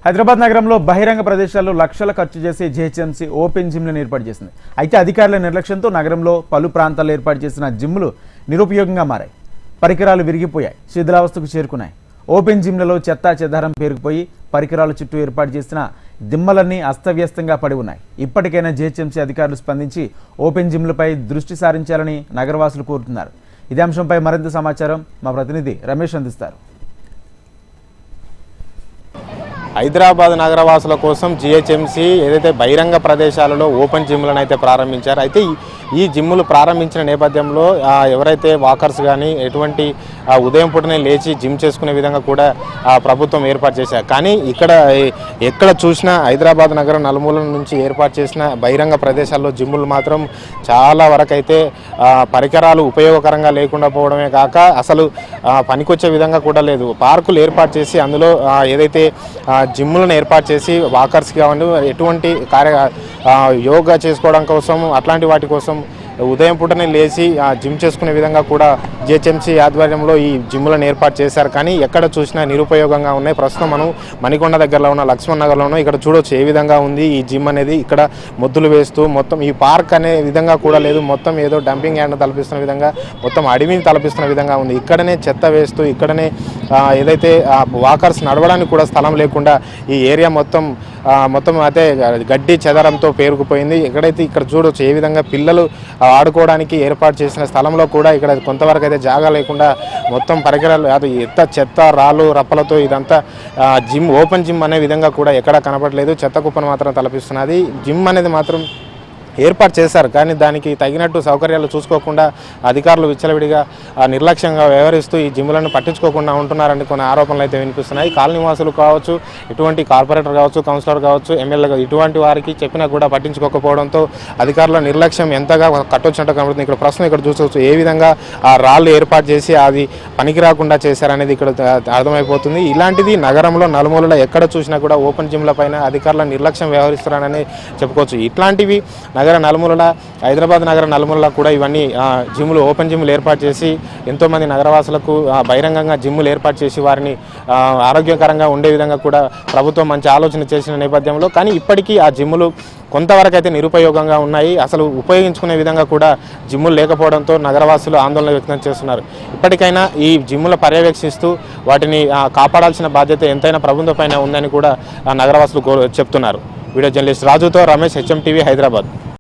హైదరాబాద్ నగరంలో బహిరంగ ప్రదేశాల్లో లక్షల ఖర్చు చేసి జీహెచ్ఎంసీ ఓపెన్ జిమ్లను ఏర్పాటు చేసింది. అయితే అధికారుల నిర్లక్ష్యంతో నగరంలో పలు ప్రాంతాల్లో ఏర్పాటు చేసిన జిమ్లు నిరుపయోగంగా మారాయి. పరికరాలు విరిగిపోయాయి, శిథిలావస్థకు చేరుకున్నాయి. ఓపెన్ జిమ్లలో చెత్తా చెదారం పేరుకుపోయి పరికరాల చుట్టూ ఏర్పాటు చేసిన దిమ్మలన్నీ అస్తవ్యస్తంగా పడి ఉన్నాయి. ఇప్పటికైనా జీహెచ్ఎంసీ అధికారులు స్పందించి ఓపెన్ జిమ్లపై దృష్టి సారించాలని నగరవాసులు కోరుతున్నారు. ఇదే అంశంపై మరింత సమాచారం మా ప్రతినిధి రమేష్ అందిస్తారు. హైదరాబాద్ నగరవాసుల కోసం జీహెచ్ఎంసీ ఏదైతే బహిరంగ ప్రదేశాలలో ఓపెన్ జిమ్లను అయితే ప్రారంభించారు. అయితే ఈ జిమ్లు ప్రారంభించిన నేపథ్యంలో ఎవరైతే వాకర్స్ కానీ ఎటువంటి ఉదయం పూటనే లేచి జిమ్ చేసుకునే విధంగా కూడా ప్రభుత్వం ఏర్పాటు చేశారు. కానీ ఎక్కడ చూసినా హైదరాబాద్ నగరం నలుమూలల నుంచి ఏర్పాటు చేసిన బహిరంగ ప్రదేశాల్లో జిమ్లు మాత్రం చాలా వరకు అయితే పరికరాలు ఉపయోగకరంగా లేకుండా పోవడమే కాక అసలు పనికొచ్చే విధంగా కూడా లేదు. పార్కులు ఏర్పాటు చేసి అందులో ఏదైతే జిమ్లను ఏర్పాటు చేసి వాకర్స్ కావండి ఎటువంటి యోగా చేసుకోవడం కోసం అట్లాంటి వాటి కోసం ఉదయం పూటనే లేచి జిమ్ చేసుకునే విధంగా కూడా జీహెచ్ఎంసీ ఆధ్వర్యంలో ఈ జిమ్లను ఏర్పాటు చేశారు. కానీ ఎక్కడ చూసినా నిరుపయోగంగా ఉన్నాయి. ప్రస్తుతం మనం మణికొండ దగ్గరలో ఉన్న లక్ష్మణ్ నగర్లోనూ ఇక్కడ చూడొచ్చు ఏ విధంగా ఉంది ఈ జిమ్ అనేది. ఇక్కడ మొద్దులు వేస్తూ మొత్తం ఈ పార్క్ అనే విధంగా కూడా లేదు. మొత్తం ఏదో డంపింగ్ యార్డ్ తలపిస్తున్న విధంగా మొత్తం అడవిని తలపిస్తున్న విధంగా ఉంది. ఇక్కడనే చెత్త వేస్తూ ఇక్కడనే ఏదైతే వాకర్స్ నడవడానికి కూడా స్థలం లేకుండా ఈ ఏరియా మొత్తం అయితే గడ్డి చెదరంతో పేరుకుపోయింది. ఇక్కడ చూడొచ్చు ఏ విధంగా పిల్లలు ఆడుకోవడానికి ఏర్పాటు చేసిన స్థలంలో కూడా ఇక్కడ కొంతవరకు అయితే జాగా లేకుండా మొత్తం పరికరాలు అది చెత్త రాళ్ళు రప్పలతో ఇదంతా ఓపెన్ జిమ్ అనే విధంగా కూడా ఎక్కడా కనపడలేదు. చెత్త కుప్పను మాత్రం తలపిస్తున్నది. జిమ్ అనేది మాత్రం ఏర్పాటు చేశారు. కానీ దానికి తగినట్టు సౌకర్యాలు చూసుకోకుండా అధికారులు విచ్చలవిడిగా నిర్లక్ష్యంగా వ్యవహరిస్తూ ఈ జిమ్లను పట్టించుకోకుండా ఉంటున్నారని కొన్ని ఆరోపణలు అయితే వినిపిస్తున్నాయి. కాలనీ వాసులు కావచ్చు, ఇటువంటి కార్పొరేటర్ కావచ్చు, కౌన్సిలర్ కావచ్చు, ఎమ్మెల్యే ఇటువంటి వారికి చెప్పినా కూడా పట్టించుకోకపోవడంతో అధికారుల నిర్లక్ష్యం ఎంతగా కట్టొచ్చినట్టు కనబడుతుంది. ఇక్కడ ప్రస్తుతం ఇక్కడ చూసుకోవచ్చు ఏ విధంగా ఆ రాళ్ళు ఏర్పాటు చేసి అది పనికి రాకుండా చేశారనేది ఇక్కడ అర్థమైపోతుంది. ఇలాంటిది నగరంలో నలుమూలలో ఎక్కడ చూసినా కూడా ఓపెన్ జిమ్ల పైన అధికారుల నిర్లక్ష్యం వ్యవహరిస్తున్నారని చెప్పుకోవచ్చు. ఇట్లాంటివి నలుమూలల హైదరాబాద్ నగర నలుమూలల కూడా ఇవన్నీ జిమ్లు ఓపెన్ జిమ్లు ఏర్పాటు చేసి ఎంతోమంది నగరవాసులకు బహిరంగంగా జిమ్లు ఏర్పాటు చేసి వారిని ఆరోగ్యకరంగా ఉండే విధంగా కూడా ప్రభుత్వం మంచి ఆలోచన చేసిన నేపథ్యంలో కానీ ఇప్పటికీ ఆ జిమ్లు కొంతవరకు అయితే నిరుపయోగంగా ఉన్నాయి. అసలు ఉపయోగించుకునే విధంగా కూడా జిమ్ములు లేకపోవడంతో నగరవాసులు ఆందోళన వ్యక్తం చేస్తున్నారు. ఇప్పటికైనా ఈ జిమ్ముల పర్యవేక్షిస్తూ వాటిని కాపాడాల్సిన బాధ్యత ఎంతైనా ప్రభుత్వం పైన ఉందని కూడా నగరవాసులు చెప్తున్నారు. వీడియో జర్నలిస్ట్ రాజుతో రమేష్, HM టీవీ, హైదరాబాద్.